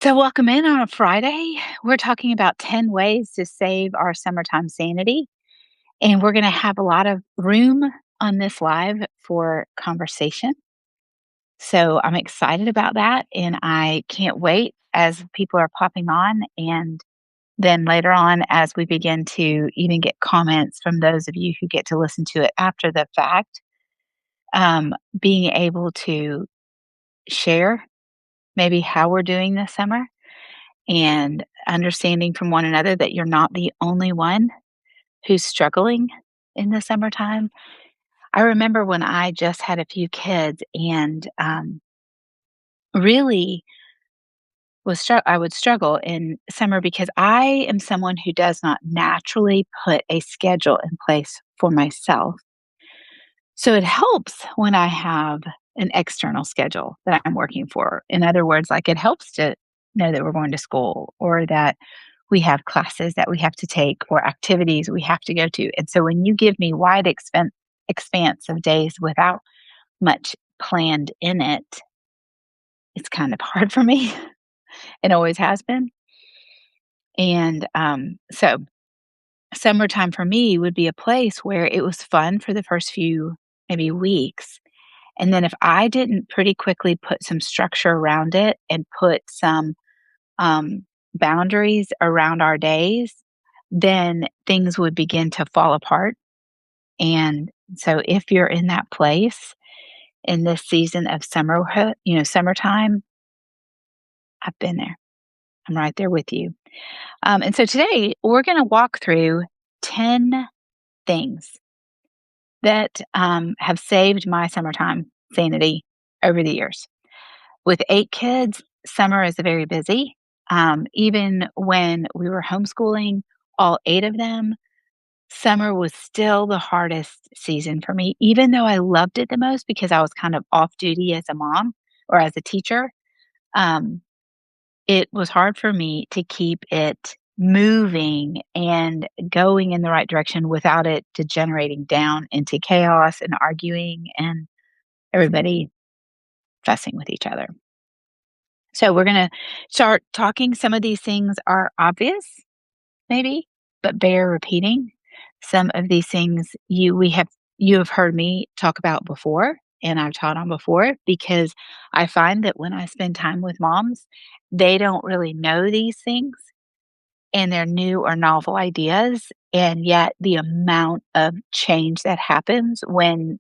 So, welcome in on a Friday. We're talking about 10 ways to save our summertime sanity. And we're going to have a lot of room on this live for conversation. So, I'm excited about that. And I can't wait as people are popping on. And then later on, as we begin to even get comments from those of you who get to listen to it after the fact, being able to share maybe how we're doing this summer and understanding from one another that you're not the only one who's struggling in the summertime. I remember when I just had a few kids and really I would struggle in summer because I am someone who does not naturally put a schedule in place for myself. So it helps when I have an external schedule that I'm working for. In other words, like it helps to know that we're going to school or that we have classes that we have to take or activities we have to go to. And so when you give me expanse of days without much planned in it, it's kind of hard for me. It always has been. And so summertime for me would be a place where it was fun for the first few maybe weeks. And then if I didn't pretty quickly put some structure around it and put some um, boundaries around our days, then things would begin to fall apart. And so if you're in that place in this season of summertime, I've been there. I'm right there with you. And so today we're going to walk through 10 things that have saved my summertime sanity over the years. With 8 kids, summer is very busy. Even when we were homeschooling all 8 of them, summer was still the hardest season for me, even though I loved it the most because I was kind of off duty as a mom or as a teacher. Um, it was hard for me to keep it moving and going in the right direction without it degenerating down into chaos and arguing and everybody fussing with each other. So we're going to start talking. Some of these things are obvious, maybe, but bear repeating. Some of these things you have heard me talk about before and I've taught on before because I find that when I spend time with moms, they don't really know these things and they're new or novel ideas. And yet the amount of change that happens when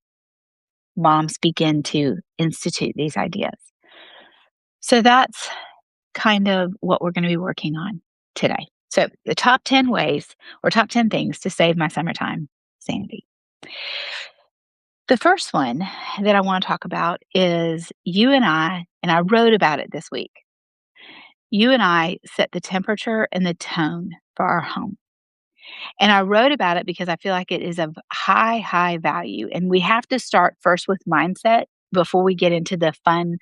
moms begin to institute these ideas. So that's kind of what we're going to be working on today. So, the top 10 ways or top 10 things to save my summertime sanity. The first one that I want to talk about is and I wrote about it this week. You and I set the temperature and the tone for our home. And I wrote about it because I feel like it is of high, high value. And we have to start first with mindset before we get into the fun,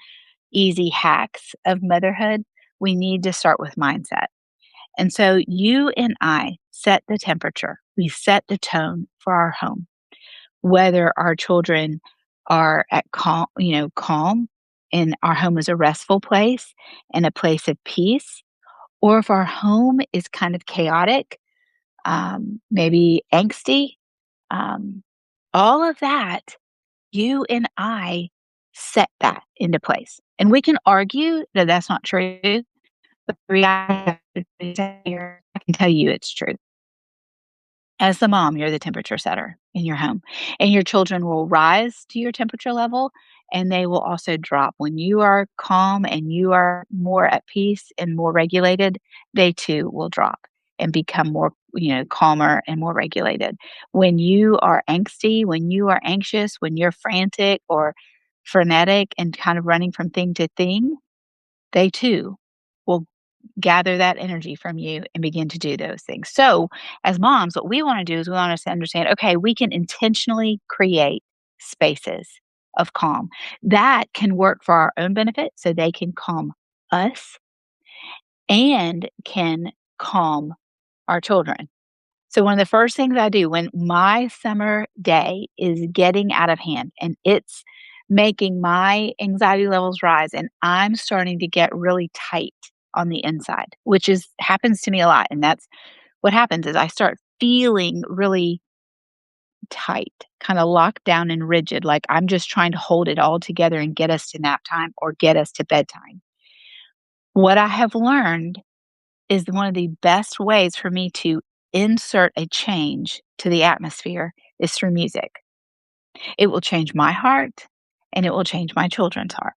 easy hacks of motherhood. We need to start with mindset. And so you and I set the temperature. We set the tone for our home, whether our children are at calm and our home is a restful place and a place of peace, or if our home is kind of chaotic, maybe angsty, um, all of that, you and I set that into place. And we can argue that that's not true, but the reality is here, I can tell you it's true. As the mom, you're the temperature setter in your home, and your children will rise to your temperature level and they will also drop. When you are calm and you are more at peace and more regulated, they too will drop and become more, calmer and more regulated. When you are angsty, when you are anxious, when you're frantic or frenetic and kind of running from thing to thing, they too will gather that energy from you and begin to do those things. So, as moms, what we want to do is we want us to understand okay, we can intentionally create spaces of calm that can work for our own benefit so they can calm us and can calm our children. So, one of the first things I do when my summer day is getting out of hand and it's making my anxiety levels rise and I'm starting to get really tight on the inside, which is happens to me a lot. And that's what happens is I start feeling really tight, kind of locked down and rigid, like I'm just trying to hold it all together and get us to nap time or get us to bedtime. What I have learned is one of the best ways for me to insert a change to the atmosphere is through music. It will change my heart and it will change my children's heart.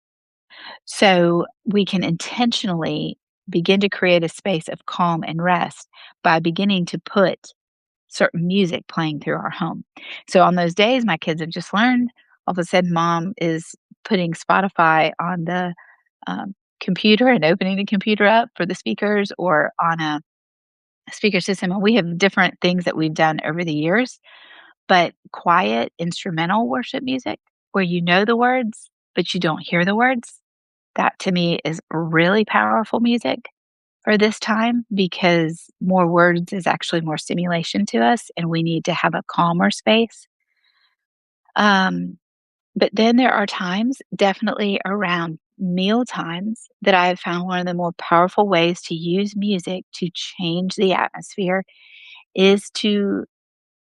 So we can intentionally begin to create a space of calm and rest by beginning to put certain music playing through our home. So on those days, my kids have just learned, all of a sudden, mom is putting Spotify on the computer and opening the computer up for the speakers or on a speaker system. And we have different things that we've done over the years, but quiet instrumental worship music where you know the words, but you don't hear the words. That to me is really powerful music for this time because more words is actually more stimulation to us and we need to have a calmer space. Um, but then there are times, definitely around meal times, that I have found one of the more powerful ways to use music to change the atmosphere is to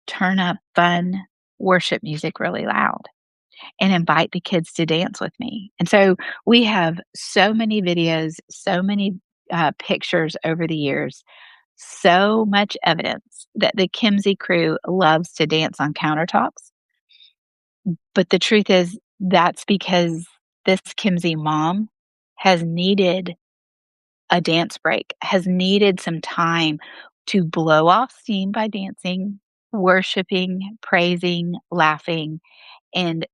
turn up fun worship music really loud and invite the kids to dance with me. And so we have so many videos, so many pictures over the years, so much evidence that the Kimsey crew loves to dance on countertops. But the truth is, that's because this Kimsey mom has needed a dance break, has needed some time to blow off steam by dancing, worshiping, praising, laughing, and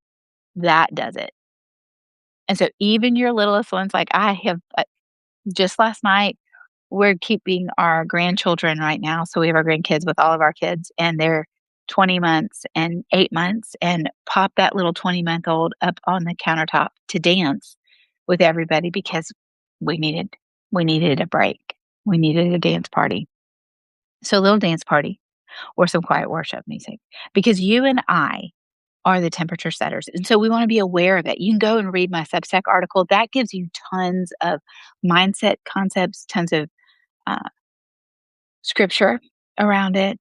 that does it. And so even your littlest ones, like I have just last night, we're keeping our grandchildren right now. So we have our grandkids with all of our kids, and they're 20 months and 8 months, and pop that little 20-month-old up on the countertop to dance with everybody because we needed we needed a break. We needed a dance party. So a little dance party or some quiet worship music because you and I are the temperature setters. And so we want to be aware of it. You can go and read my Substack article. That gives you tons of mindset concepts, tons of uh, scripture around it.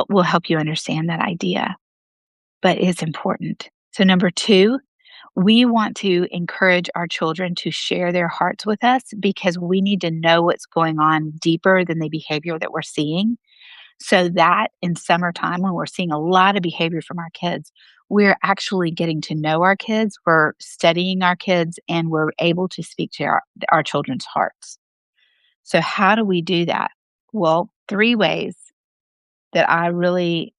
Will help you understand that idea, but it's important. So number two, we want to encourage our children to share their hearts with us because we need to know what's going on deeper than the behavior that we're seeing. So that in summertime, when we're seeing a lot of behavior from our kids, we're actually getting to know our kids, we're studying our kids, and we're able to speak to our children's hearts. So, how do we do that? Well, three ways that I really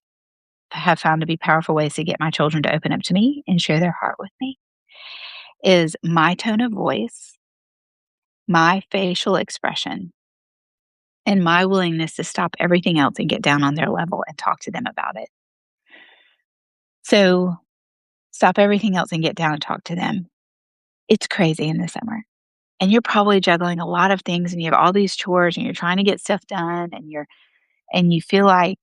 have found to be powerful ways to get my children to open up to me and share their heart with me is my tone of voice, my facial expression, and my willingness to stop everything else and get down on their level and talk to them about it. So, stop everything else and get down and talk to them. It's crazy in the summer. And you're probably juggling a lot of things and you have all these chores and you're trying to get stuff done and you feel like,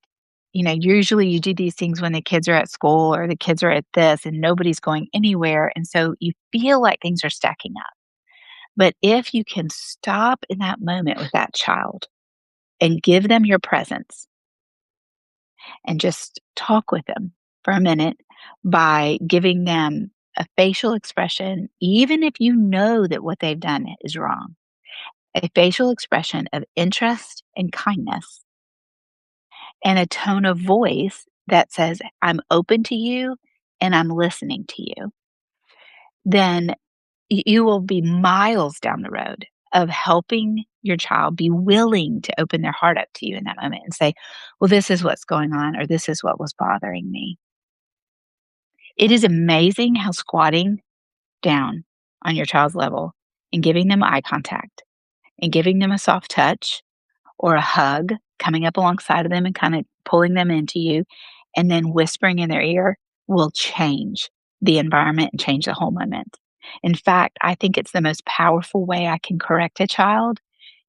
usually you do these things when the kids are at school or the kids are at this and nobody's going anywhere. And so you feel like things are stacking up. But if you can stop in that moment with that child and give them your presence and just talk with them for a minute by giving them a facial expression, even if you know that what they've done is wrong, a facial expression of interest and kindness, and a tone of voice that says, I'm open to you and I'm listening to you, then you will be miles down the road of helping your child be willing to open their heart up to you in that moment and say, well, this is what's going on, or this is what was bothering me. It is amazing how squatting down on your child's level and giving them eye contact and giving them a soft touch or a hug, coming up alongside of them and kind of pulling them into you, and then whispering in their ear will change the environment and change the whole moment. In fact, I think it's the most powerful way I can correct a child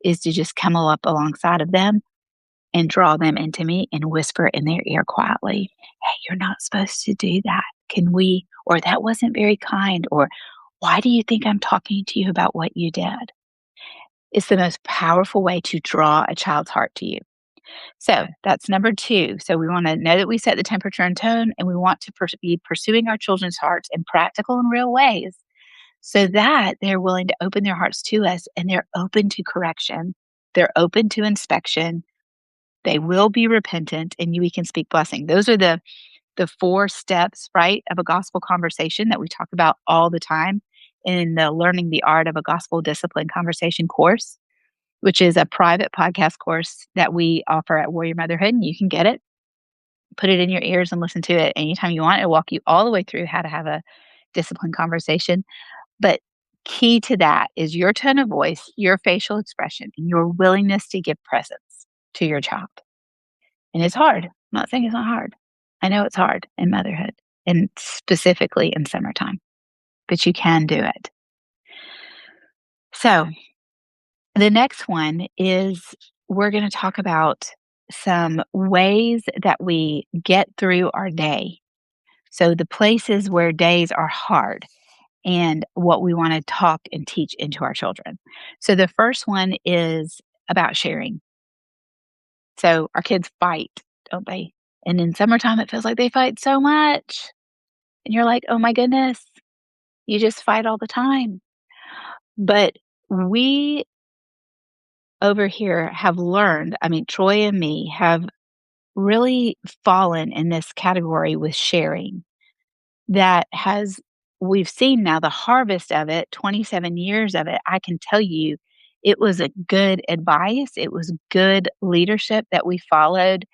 is to just come up alongside of them and draw them into me and whisper in their ear quietly, hey, you're not supposed to do that. Can we? Or that wasn't very kind. Or why do you think I'm talking to you about what you did? It's the most powerful way to draw a child's heart to you. So that's number 2. So we want to know that we set the temperature and tone, and we want to be pursuing our children's hearts in practical and real ways so that they're willing to open their hearts to us and they're open to correction. They're open to inspection. They will be repentant and we can speak blessing. Those are the 4 steps, right, of a gospel conversation that we talk about all the time in the Learning the Art of a Gospel Discipline Conversation course, which is a private podcast course that we offer at Warrior Motherhood. And you can get it, put it in your ears, and listen to it anytime you want. It'll walk you all the way through how to have a disciplined conversation. But key to that is your tone of voice, your facial expression, and your willingness to give presence to your child. And it's hard. I'm not saying it's not hard. I know it's hard in motherhood and specifically in summertime, but you can do it. So the next one is we're going to talk about some ways that we get through our day. So the places where days are hard and what we want to talk and teach into our children. So the first one is about sharing. So our kids fight, don't they? And in summertime, it feels like they fight so much. And you're like, oh my goodness, you just fight all the time. But we over here have learned, I mean, Troy and me have really fallen in this category with sharing that has, we've seen now the harvest of it, 27 years of it. I can tell you it was a good advice. It was good leadership that we followed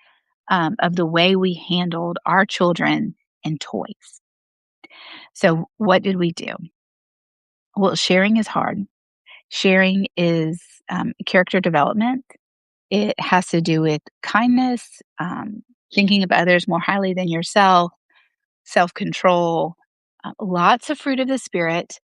of the way we handled our children and toys. So, what did we do? Well, sharing is hard. Sharing is character development. It has to do with kindness, thinking of others more highly than yourself, self control, lots of fruit of the Spirit,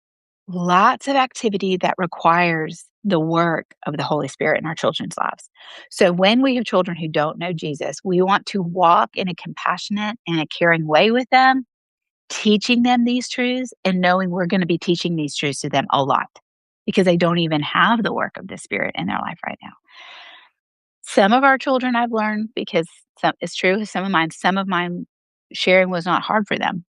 lots of activity that requires the work of the Holy Spirit in our children's lives. So, when we have children who don't know Jesus, we want to walk in a compassionate and a caring way with them, teaching them these truths and knowing we're going to be teaching these truths to them a lot because they don't even have the work of the Spirit in their life right now. Some of our children I've learned because it's true, some of mine sharing was not hard for them.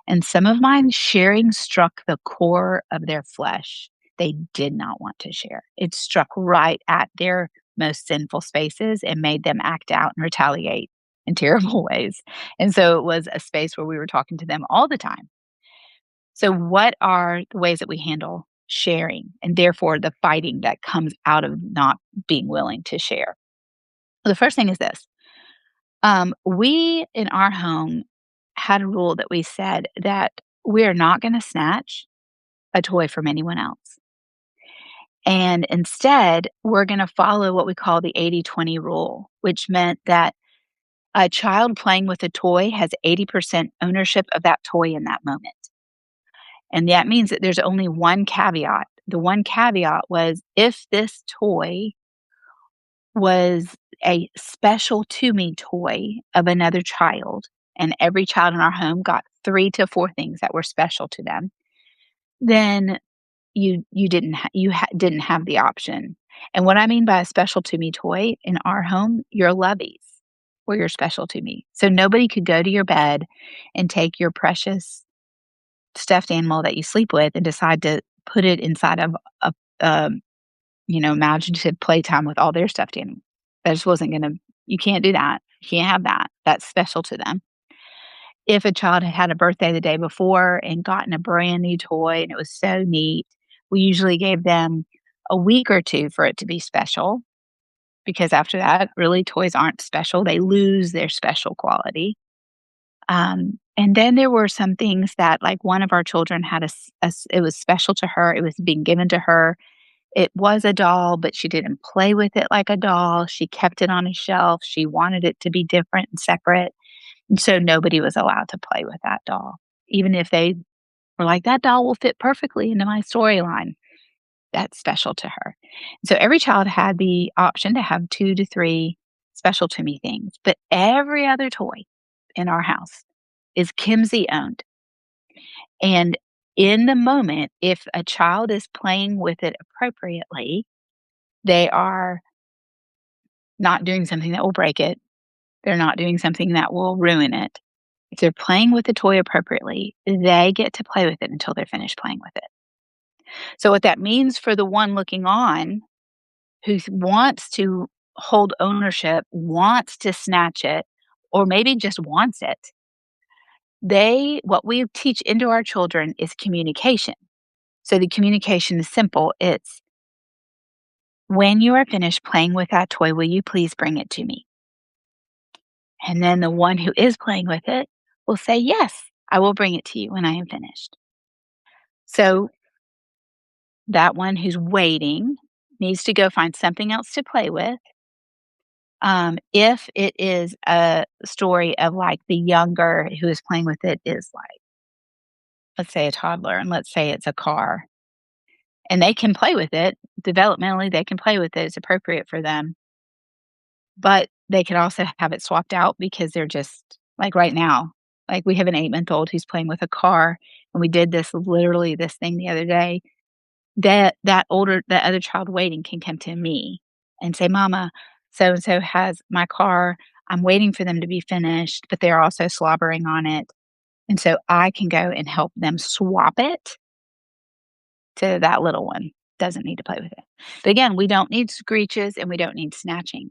And some of mine sharing struck the core of their flesh. They did not want to share. It struck right at their most sinful spaces and made them act out and retaliate in terrible ways. And so it was a space where we were talking to them all the time. So, what are the ways that we handle sharing and therefore the fighting that comes out of not being willing to share? Well, the first thing is this. We in our home had a rule that we said that we are not going to snatch a toy from anyone else. And instead, we're going to follow what we call the 80-20 rule, which meant that a child playing with a toy has 80% ownership of that toy in that moment. And that means that there's only one caveat. The one caveat was if this toy was a special to me toy of another child, and every child in our home got 3 to 4 things that were special to them, then you didn't have the option. And what I mean by a special to me toy in our home, your loveys were your special to me. So nobody could go to your bed and take your precious stuffed animal that you sleep with and decide to put it inside of a, imaginative playtime with all their stuffed animals. That just wasn't gonna you can't do that. You can't have that. That's special to them. If a child had had a birthday the day before and gotten a brand new toy and it was so neat, we usually gave them a week or 2 for it to be special, because after that, really, toys aren't special. They lose their special quality. And then there were some things that, like, one of our children had it was special to her. It was being given to her. It was a doll, but she didn't play with it like a doll. She kept it on a shelf. She wanted it to be different and separate. And so nobody was allowed to play with that doll, even if they were like, that doll will fit perfectly into my storyline. That's special to her. So every child had the option to have 2 to 3 special to me things, but every other toy in our house is Kimsey owned. And in the moment, if a child is playing with it appropriately, They are not doing something that will break it. They're not doing something that will ruin it. If they're playing with the toy appropriately, they get to play with it until they're finished playing with it. So, what that means for the one looking on who wants to hold ownership, wants to snatch it, or maybe just wants it, what we teach into our children is communication. So, the communication is simple. It's, when you are finished playing with that toy, will you please bring it to me? And then the one who is playing with it will say, yes, I will bring it to you when I am finished. So that one who's waiting needs to go find something else to play with. If it is a story of like the younger who is playing with it is like, let's say a toddler, and let's say it's a car, and they can play with it developmentally, they can play with it, it's appropriate for them. But they could also have it swapped out because they're just like right now, like we have an 8-month-old who's playing with a car, and we did this thing the other day. That other child waiting can come to me and say, "Mama, so and so has my car. I'm waiting for them to be finished, but they're also slobbering on it." And so I can go and help them swap it to that little one. Doesn't need to play with it. But again, we don't need screeches and we don't need snatching.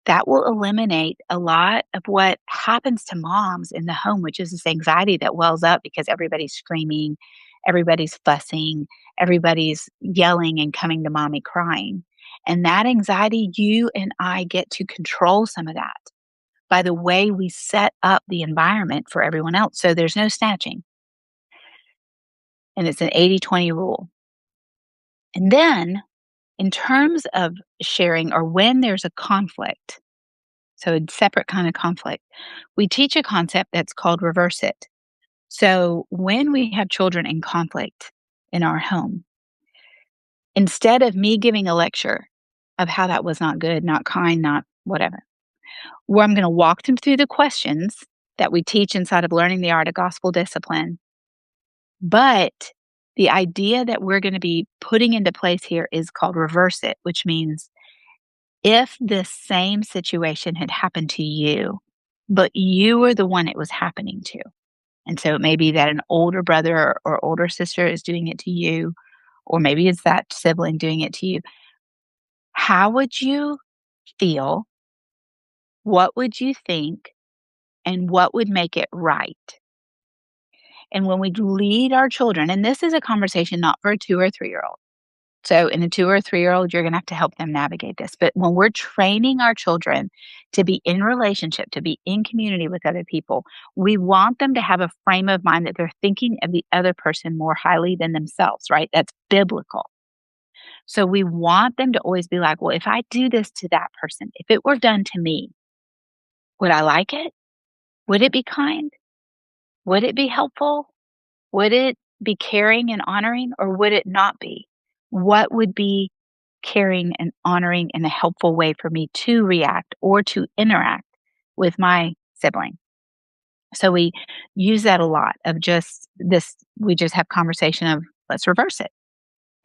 That will eliminate a lot of what happens to moms in the home, which is this anxiety that wells up because everybody's screaming, everybody's fussing, everybody's yelling and coming to mommy crying. And that anxiety, you and I get to control some of that by the way we set up the environment for everyone else. So there's no snatching. And it's an 80-20 rule. And then in terms of sharing or when there's a conflict, so a separate kind of conflict, we teach a concept that's called reverse it. So when we have children in conflict in our home, instead of me giving a lecture of how that was not good, not kind, not whatever, where I'm going to walk them through the questions that we teach inside of learning the art of gospel discipline. But the idea that we're going to be putting into place here is called reverse it, which means if this same situation had happened to you, but you were the one it was happening to. And so it may be that an older brother or older sister is doing it to you, or maybe it's that sibling doing it to you. How would you feel? What would you think? And what would make it right? And when we lead our children, and this is a conversation not for a 2 or 3-year-old. So in a 2 or 3-year-old, you're gonna have to help them navigate this. But when we're training our children to be in relationship, to be in community with other people, we want them to have a frame of mind that they're thinking of the other person more highly than themselves, right? That's biblical. So we want them to always be like, well, if I do this to that person, if it were done to me, would I like it? Would it be kind? Would it be helpful? Would it be caring and honoring, or would it not be? What would be caring and honoring in a helpful way for me to react or to interact with my sibling? So we use that a lot of just this, we just have conversation of let's reverse it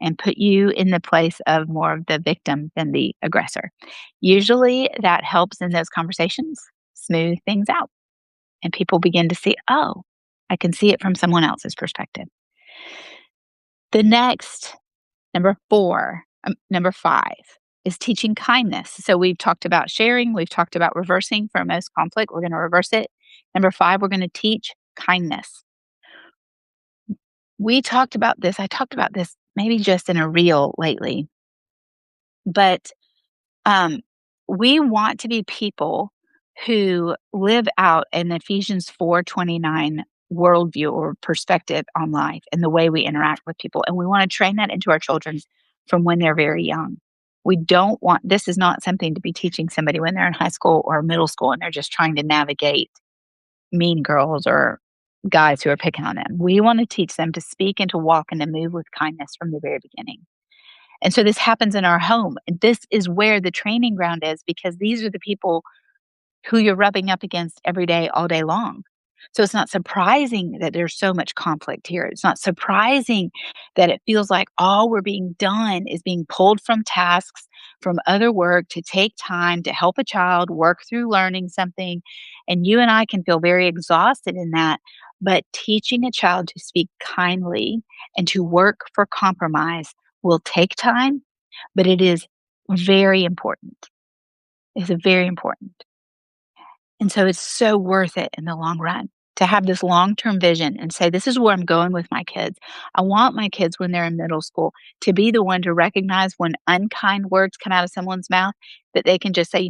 and put you in the place of more of the victim than the aggressor. Usually that helps in those conversations smooth things out and people begin to see, oh, I can see it from someone else's perspective. The next, number 5 is teaching kindness. So we've talked about sharing, we've talked about reversing for most conflict. We're going to reverse it. Number 5, we're going to teach kindness. We talked about this. I talked about this maybe just in a reel lately, but um, we want to be people who live out an Ephesians 4:29 worldview or perspective on life and the way we interact with people. And we want to train that into our children from when they're very young. We don't want, this is not something to be teaching somebody when they're in high school or middle school and they're just trying to navigate mean girls or guys who are picking on them. We want to teach them to speak and to walk and to move with kindness from the very beginning. And so this happens in our home. This is where the training ground is because these are the people who you're rubbing up against every day, all day long. So it's not surprising that there's so much conflict here. It's not surprising that it feels like all we're being done is being pulled from tasks, from other work to take time to help a child work through learning something. And you and I can feel very exhausted in that. But teaching a child to speak kindly and to work for compromise will take time, but it is very important. It's very important. And so it's so worth it in the long run to have this long-term vision and say, this is where I'm going with my kids. I want my kids when they're in middle school to be the one to recognize when unkind words come out of someone's mouth that they can just say,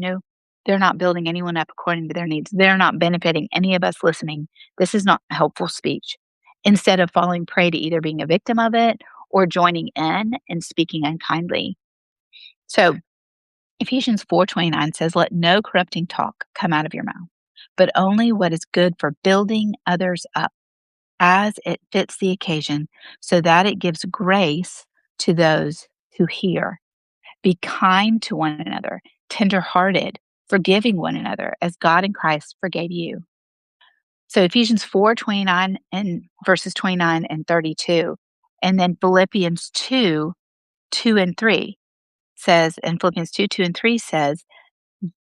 they're not building anyone up according to their needs. They're not benefiting any of us listening. This is not helpful speech. Instead of falling prey to either being a victim of it or joining in and speaking unkindly. So Ephesians 4:29 says, "Let no corrupting talk come out of your mouth, but only what is good for building others up, as it fits the occasion, so that it gives grace to those who hear. Be kind to one another, tender-hearted, forgiving one another, as God in Christ forgave you." So Ephesians 4:29 and verses 29 and 32, and then Philippians 2:2 and 3 says, and Philippians 2:2 and 3 says,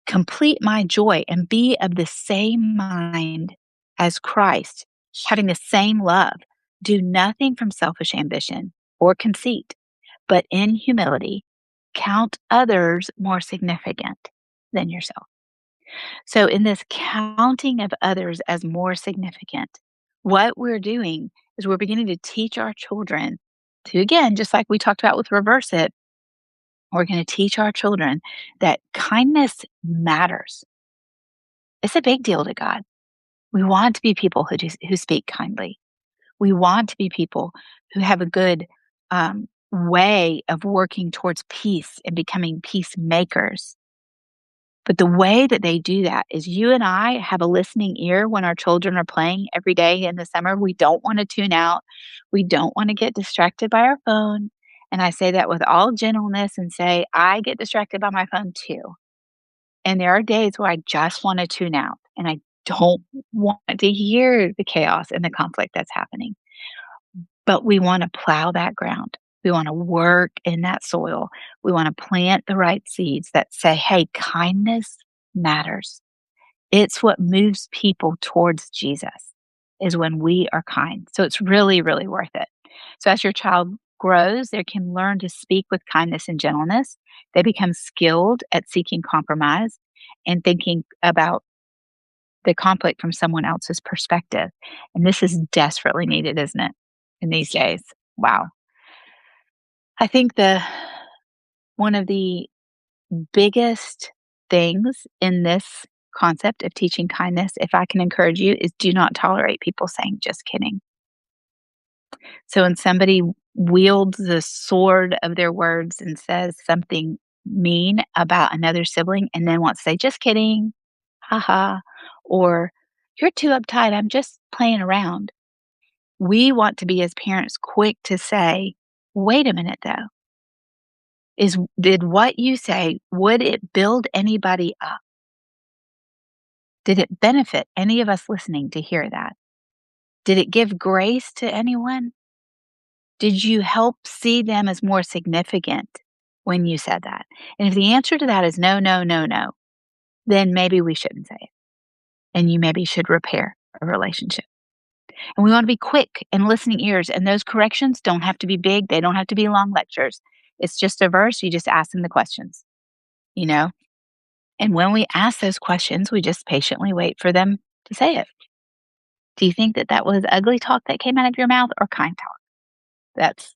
"Complete my joy and be of the same mind as Christ, having the same love. Do nothing from selfish ambition or conceit, but in humility count others more significant than yourself." So, in this counting of others as more significant, what we're doing is we're beginning to teach our children to, again, just like we talked about with reverse it, we're going to teach our children that kindness matters. It's a big deal to God. We want to be people who speak kindly. We want to be people who have a good way of working towards peace and becoming peacemakers. But the way that they do that is you and I have a listening ear when our children are playing every day in the summer. We don't want to tune out. We don't want to get distracted by our phone. And I say that with all gentleness and say, I get distracted by my phone too. And there are days where I just want to tune out and I don't want to hear the chaos and the conflict that's happening. But we want to plow that ground. We want to work in that soil. We want to plant the right seeds that say, hey, kindness matters. It's what moves people towards Jesus is when we are kind. So it's really, really worth it. So as your child grows, they can learn to speak with kindness and gentleness. They become skilled at seeking compromise and thinking about the conflict from someone else's perspective. And this is desperately needed, isn't it, in these days? Wow. I think one of the biggest things in this concept of teaching kindness, if I can encourage you, is do not tolerate people saying just kidding. So when somebody wields the sword of their words and says something mean about another sibling and then wants to say, just kidding, haha, or you're too uptight, I'm just playing around. We want to be, as parents, quick to say, wait a minute though. Did what you say, would it build anybody up? Did it benefit any of us listening to hear that? Did it give grace to anyone? Did you help see them as more significant when you said that? And if the answer to that is no, no, no, no, then maybe we shouldn't say it. And you maybe should repair a relationship. And we want to be quick and listening ears. And those corrections don't have to be big. They don't have to be long lectures. It's just a verse. You just ask them the questions, you know? And when we ask those questions, we just patiently wait for them to say it. Do you think that that was ugly talk that came out of your mouth or kind talk? That's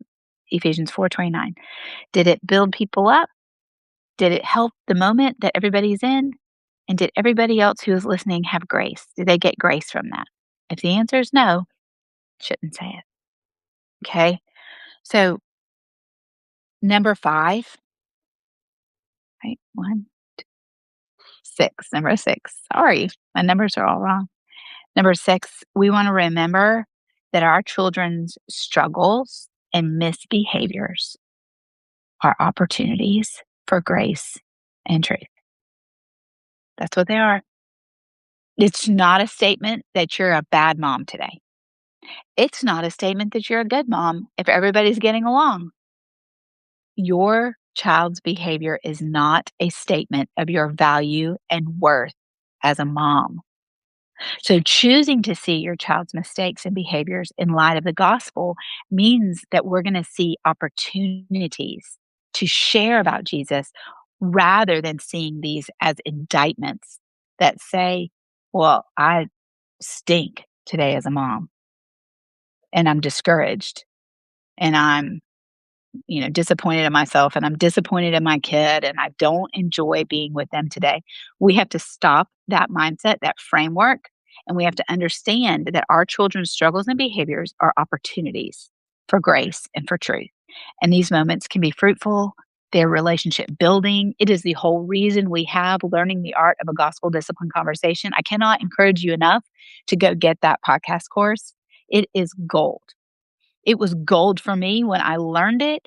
Ephesians 4:29. Did it build people up? Did it help the moment that everybody's in? And did everybody else who was listening have grace? Did they get grace from that? If the answer is no, shouldn't say it. Okay. So number 5, right? 1, 6. Number 6. Sorry, my numbers are all wrong. Number 6, we want to remember that our children's struggles and misbehaviors are opportunities for grace and truth. That's what they are. It's not a statement that you're a bad mom today. It's not a statement that you're a good mom if everybody's getting along. Your child's behavior is not a statement of your value and worth as a mom. So, choosing to see your child's mistakes and behaviors in light of the gospel means that we're going to see opportunities to share about Jesus rather than seeing these as indictments that say, well, I stink today as a mom and I'm discouraged and I'm disappointed in myself and I'm disappointed in my kid and I don't enjoy being with them today. We have to stop that mindset, that framework, and we have to understand that our children's struggles and behaviors are opportunities for grace and for truth. And these moments can be fruitful. They're relationship building. It is the whole reason we have learning the art of a gospel discipline conversation. I cannot encourage you enough to go get that podcast course. It is gold. It was gold for me when I learned it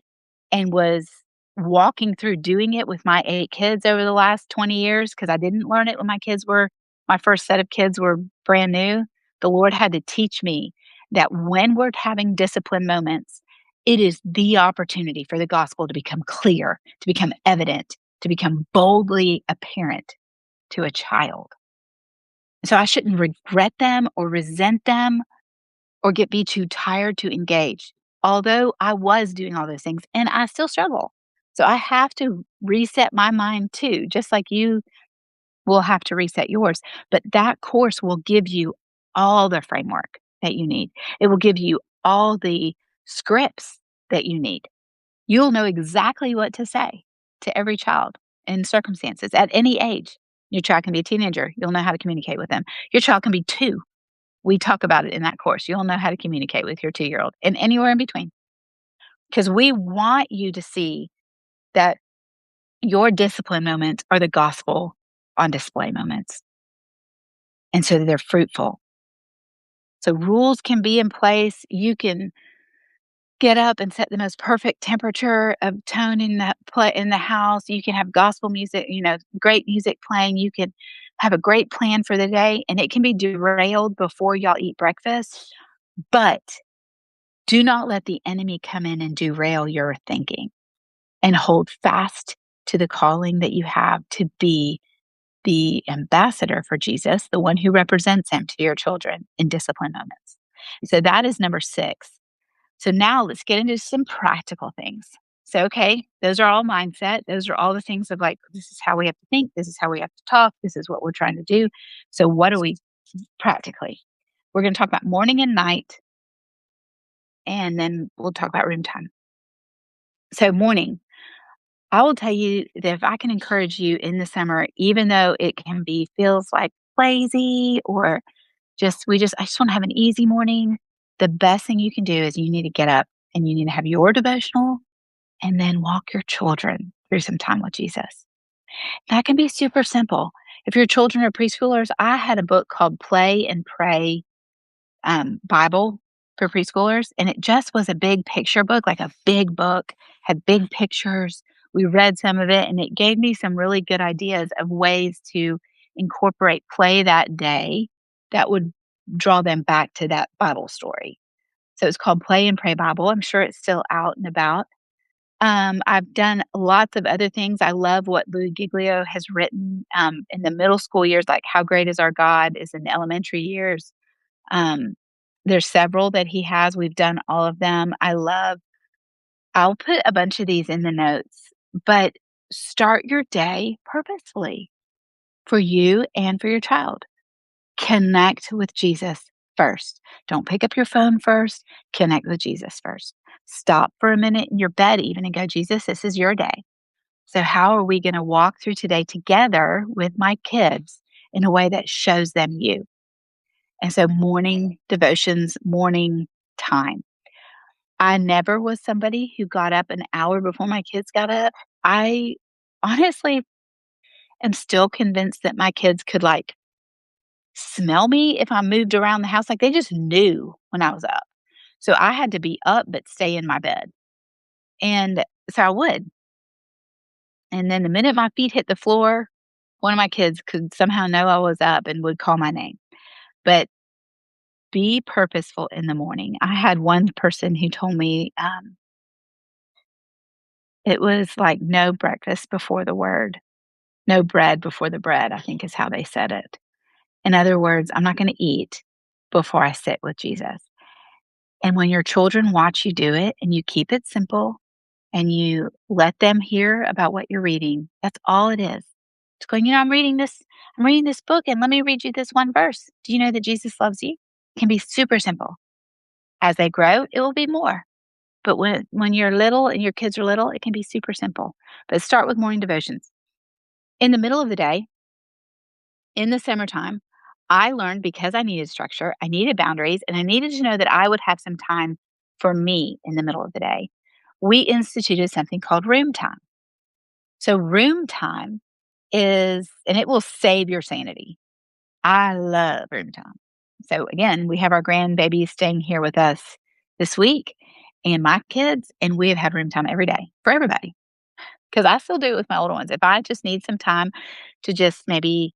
and was walking through doing it with my 8 kids over the last 20 years because I didn't learn it when my first set of kids were brand new. The Lord had to teach me that when we're having discipline moments, it is the opportunity for the gospel to become clear, to become evident, to become boldly apparent to a child. So I shouldn't regret them or resent them or be too tired to engage. Although I was doing all those things and I still struggle. So I have to reset my mind too, just like you will have to reset yours. But that course will give you all the framework that you need. It will give you all the scripts that you need. You'll know exactly what to say to every child in circumstances at any age. Your child can be a teenager. You'll know how to communicate with them. Your child can be 2. We talk about it in that course. You'll know how to communicate with your 2-year-old and anywhere in between. Because we want you to see that your discipline moments are the gospel on display moments. And so they're fruitful. So rules can be in place. You can get up and set the most perfect temperature of tone in the house. You can have gospel music, great music playing. You can have a great plan for the day and it can be derailed before y'all eat breakfast. But do not let the enemy come in and derail your thinking and hold fast to the calling that you have to be the ambassador for Jesus, the one who represents him to your children in discipline moments. So that is number 6. So now let's get into some practical things. So, okay, those are all mindset. Those are all the things of like, this is how we have to think. This is how we have to talk. This is what we're trying to do. So what do we practically? We're going to talk about morning and night, and then we'll talk about room time. So morning, I will tell you that if I can encourage you in the summer, even though it can be feels like lazy or I just want to have an easy morning, the best thing you can do is you need to get up and you need to have your devotional and then walk your children through some time with Jesus. That can be super simple. If your children are preschoolers, I had a book called Play and Pray Bible for preschoolers, and it just was a big picture book, like a big book, had big pictures. We read some of it, and it gave me some really good ideas of ways to incorporate play that day that would draw them back to that Bible story. So it's called Play and Pray Bible. I'm sure it's still out and about. I've done lots of other things. I love what Lou Giglio has written in the middle school years, like How Great is Our God is in the elementary years. Um, there's several that he has. We've done all of them. I'll put a bunch of these in the notes, but start your day purposefully for you and for your child. Connect with Jesus first. Don't pick up your phone first. Connect with Jesus first. Stop for a minute in your bed, even, and go, Jesus, this is your day. So, how are we going to walk through today together with my kids in a way that shows them you? And so morning devotions, morning time. I never was somebody who got up an hour before my kids got up. I honestly am still convinced that my kids could like smell me if I moved around the house. Like they just knew when I was up. So I had to be up but stay in my bed. And so I would. And then the minute my feet hit the floor, one of my kids could somehow know I was up and would call my name. But be purposeful in the morning. I had one person who told me, It was like no breakfast before the word, no bread before the bread, I think is how they said it. In other words, I'm not gonna eat before I sit with Jesus. And when your children watch you do it and you keep it simple and you let them hear about what you're reading, that's all it is. It's going, I'm reading this book and let me read you this one verse. Do you know that Jesus loves you? It can be super simple. As they grow, it will be more. But when you're little and your kids are little, it can be super simple. But start with morning devotions. In the middle of the day, in the summertime, I learned because I needed structure, I needed boundaries, and I needed to know that I would have some time for me in the middle of the day. We instituted something called room time. So, room time is, and it will save your sanity. I love room time. So, again, we have our grandbaby staying here with us this week and my kids, and we have had room time every day for everybody because I still do it with my older ones. If I just need some time to just maybe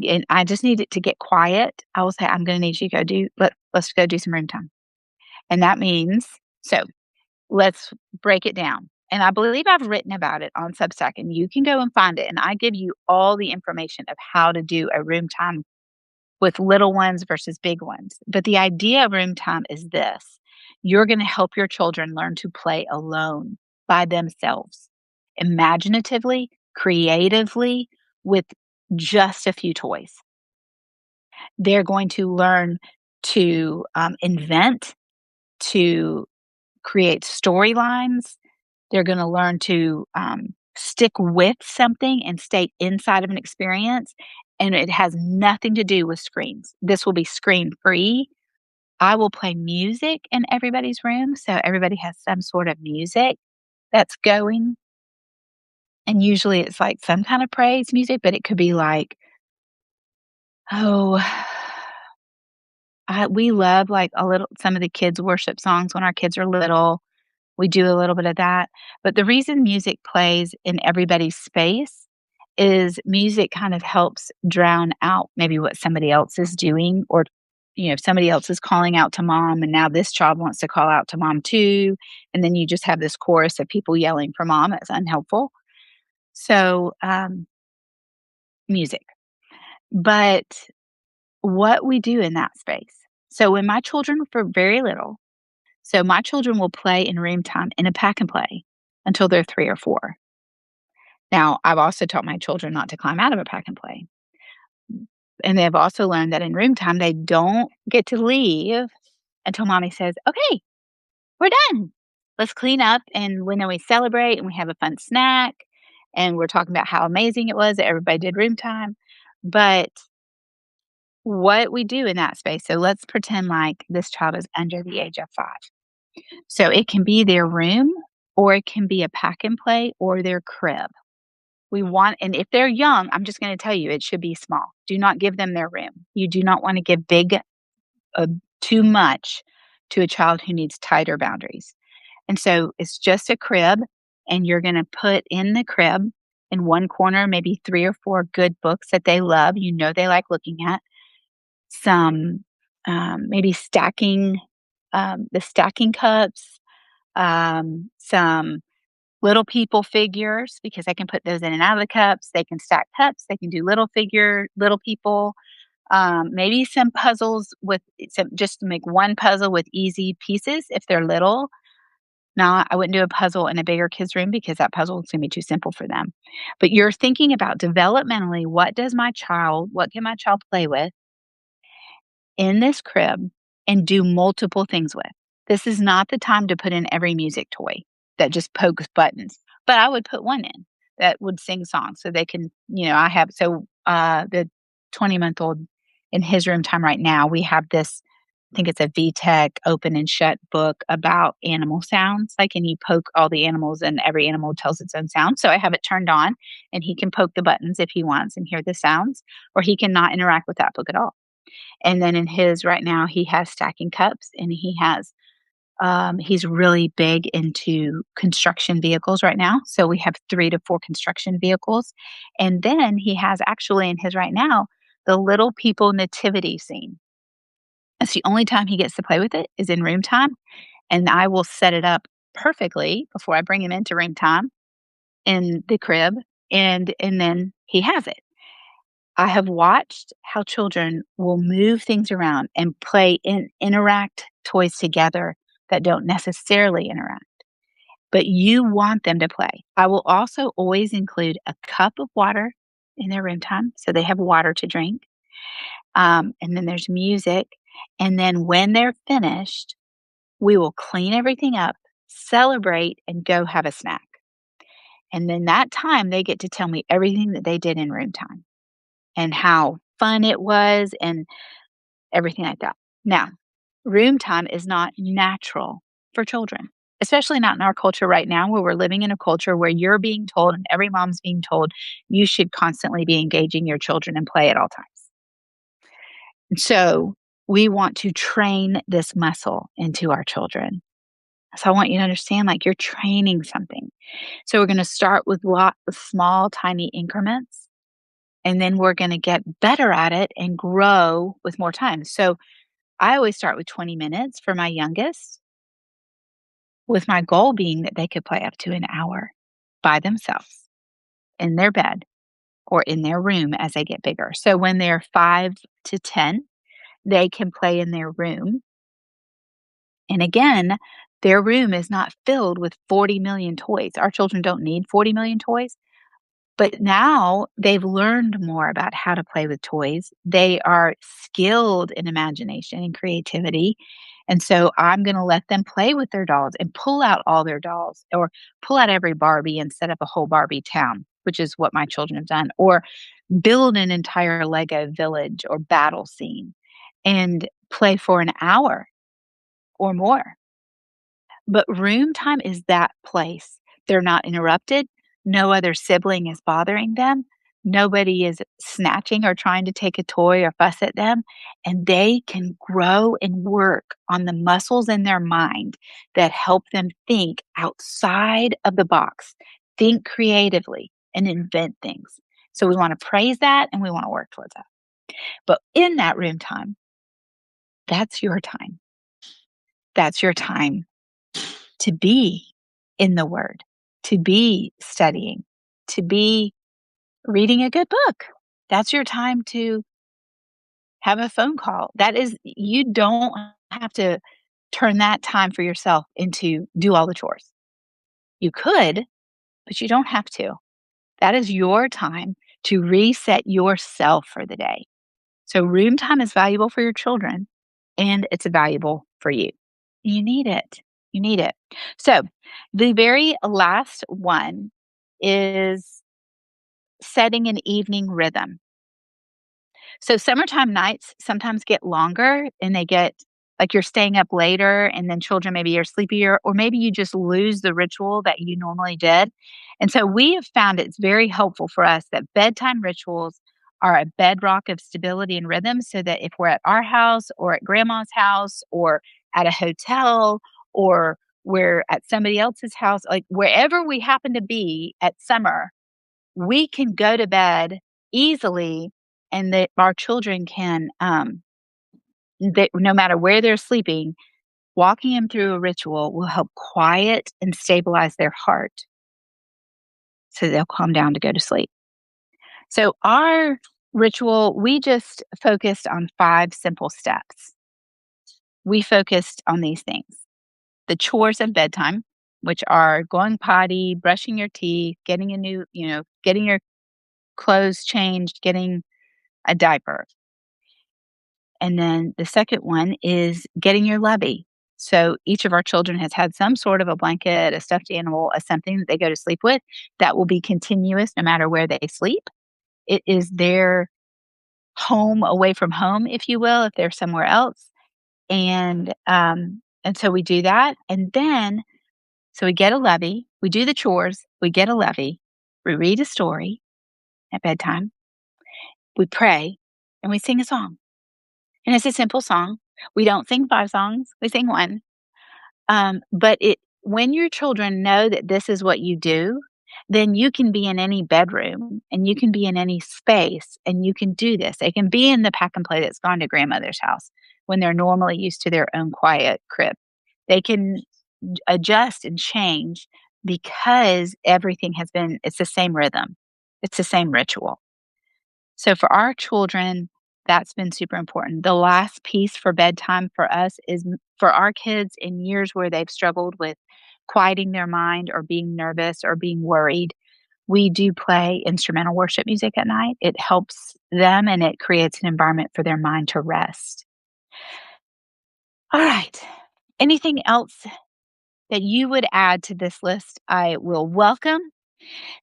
and I just need it to get quiet, I will say, "I'm gonna need you to let's go do some room time." And that means so let's break it down. And I believe I've written about it on Substack, and you can go and find it, and I give you all the information of how to do a room time with little ones versus big ones. But the idea of room time is this: you're gonna help your children learn to play alone by themselves, imaginatively, creatively, with just a few toys. They're going to learn to invent, to create storylines. They're going to learn to stick with something and stay inside of an experience. And it has nothing to do with screens. This will be screen free. I will play music in everybody's room. So everybody has some sort of music that's going. And usually it's like some kind of praise music, but it could be like, oh, we love, like, a little some of the kids' worship songs when our kids are little. We do a little bit of that, but the reason music plays in everybody's space is music kind of helps drown out maybe what somebody else is doing or, if somebody else is calling out to mom and now this child wants to call out to mom too, and then you just have this chorus of people yelling for mom, it's unhelpful. So, music. But what we do in that space so when my children were very little so my children will play in room time in a pack and play until they're 3 or 4. Now, I've also taught my children not to climb out of a pack and play. And they've also learned that in room time, they don't get to leave until mommy says, "Okay, we're done. Let's clean up." And when then we celebrate and we have a fun snack and we're talking about how amazing it was that everybody did room time. But what we do in that space, so let's pretend like this child is under the age of 5. So it can be their room or it can be a pack and play or their crib. We want and if they're young, I'm just gonna tell you, it should be small. Do not give them their room. You do not wanna give big uh, too much to a child who needs tighter boundaries. And so it's just a crib, and you're gonna put in the crib in one corner, maybe 3 or 4 good books that they love, they like looking at. Some, maybe the stacking cups, some little people figures because I can put those in and out of the cups. They can stack cups. They can do little people. Maybe some puzzles with some just to make one puzzle with easy pieces if they're little. Now, I wouldn't do a puzzle in a bigger kids' room because that puzzle is going to be too simple for them. But you're thinking about developmentally, what can my child play with in this crib and do multiple things with. This is not the time to put in every music toy that just pokes buttons, but I would put one in that would sing songs so they can, the 20-month-old in his room time right now, we have this, I think it's a VTech open and shut book about animal sounds. Like, and you poke all the animals and every animal tells its own sound. So I have it turned on and he can poke the buttons if he wants and hear the sounds, or he cannot interact with that book at all. And then in his right now, he has stacking cups and he's really big into construction vehicles right now. So we have 3 to 4 construction vehicles. And then he has actually in his right now, the little people nativity scene. That's the only time he gets to play with it is in room time. And I will set it up perfectly before I bring him into room time in the crib, and then he has it. I have watched how children will move things around and play and interact toys together that don't necessarily interact, but you want them to play. I will also always include a cup of water in their room time so they have water to drink. And then there's music. And then when they're finished, we will clean everything up, celebrate, and go have a snack. And then that time they get to tell me everything that they did in room time and how fun it was and everything like that. Now, room time is not natural for children, especially not in our culture right now, where we're living in a culture where you're being told and every mom's being told you should constantly be engaging your children and play at all times. And so we want to train this muscle into our children. So I want you to understand like you're training something. So we're going to start with lot of small, tiny increments, and then we're going to get better at it and grow with more time. So I always start with 20 minutes for my youngest, with my goal being that they could play up to an hour by themselves in their bed or in their room as they get bigger. So when they're 5 to 10, they can play in their room. And again, their room is not filled with 40 million toys. Our children don't need 40 million toys. But now they've learned more about how to play with toys. They are skilled in imagination and creativity. And so I'm going to let them play with their dolls and pull out all their dolls or pull out every Barbie and set up a whole Barbie town, which is what my children have done, or build an entire Lego village or battle scene and play for an hour or more. But room time is that place. They're not interrupted. No other sibling is bothering them. Nobody is snatching or trying to take a toy or fuss at them. And they can grow and work on the muscles in their mind that help them think outside of the box, think creatively, and invent things. So we want to praise that and we want to work towards that. But in that room time, that's your time. That's your time to be in the Word, to be studying, to be reading a good book. That's your time to have a phone call. That is, you don't have to turn that time for yourself into do all the chores. You could, but you don't have to. That is your time to reset yourself for the day. So, room time is valuable for your children and it's valuable for you. You need it. You need it. So, the very last one is setting an evening rhythm. So, summertime nights sometimes get longer and they get like you're staying up later, and then children maybe are sleepier, or maybe you just lose the ritual that you normally did. And so, we have found it's very helpful for us that bedtime rituals are a bedrock of stability and rhythm so that if we're at our house or at grandma's house or at a hotel or we're at somebody else's house, like wherever we happen to be at summer, we can go to bed easily and that our children can, no matter where they're sleeping, walking them through a ritual will help quiet and stabilize their heart so they'll calm down to go to sleep. So, our ritual, we just focused on 5 simple steps. We focused on these things: the chores of bedtime, which are going potty, brushing your teeth, getting a new, getting your clothes changed, getting a diaper. And then the second one is getting your lovey. So each of our children has had some sort of a blanket, a stuffed animal, a something that they go to sleep with that will be continuous no matter where they sleep. It is their home away from home, if you will, if they're somewhere else. And so we do that. And then so we get a lovey, we do the chores, we get a lovey, we read a story at bedtime, we pray, and we sing a song. And it's a simple song. We don't sing 5 songs, we sing 1. But when your children know that this is what you do, then you can be in any bedroom and you can be in any space and you can do this. They can be in the pack and play that's gone to grandmother's house when they're normally used to their own quiet crib. They can adjust and change because everything has been it's the same rhythm. It's the same ritual. So for our children, that's been super important. The last piece for bedtime for us is for our kids in years where they've struggled with quieting their mind or being nervous or being worried. We do play instrumental worship music at night. It helps them and it creates an environment for their mind to rest. All right. Anything else that you would add to this list, I will welcome.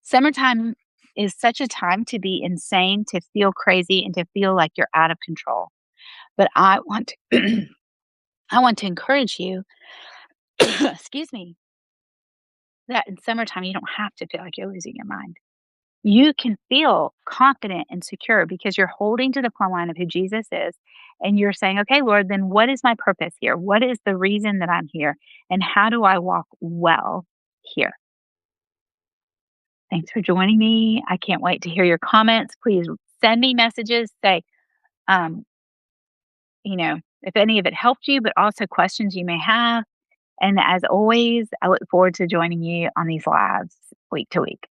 Summertime is such a time to be insane, to feel crazy, and to feel like you're out of control. But I want to I want to encourage you, excuse me, that in summertime you don't have to feel like you're losing your mind. You can feel confident and secure because you're holding to the plumb line of who Jesus is. And you're saying, okay, Lord, then what is my purpose here? What is the reason that I'm here? And how do I walk well here? Thanks for joining me. I can't wait to hear your comments. Please send me messages. Say, um, if any of it helped you, but also questions you may have. And as always, I look forward to joining you on these lives week to week.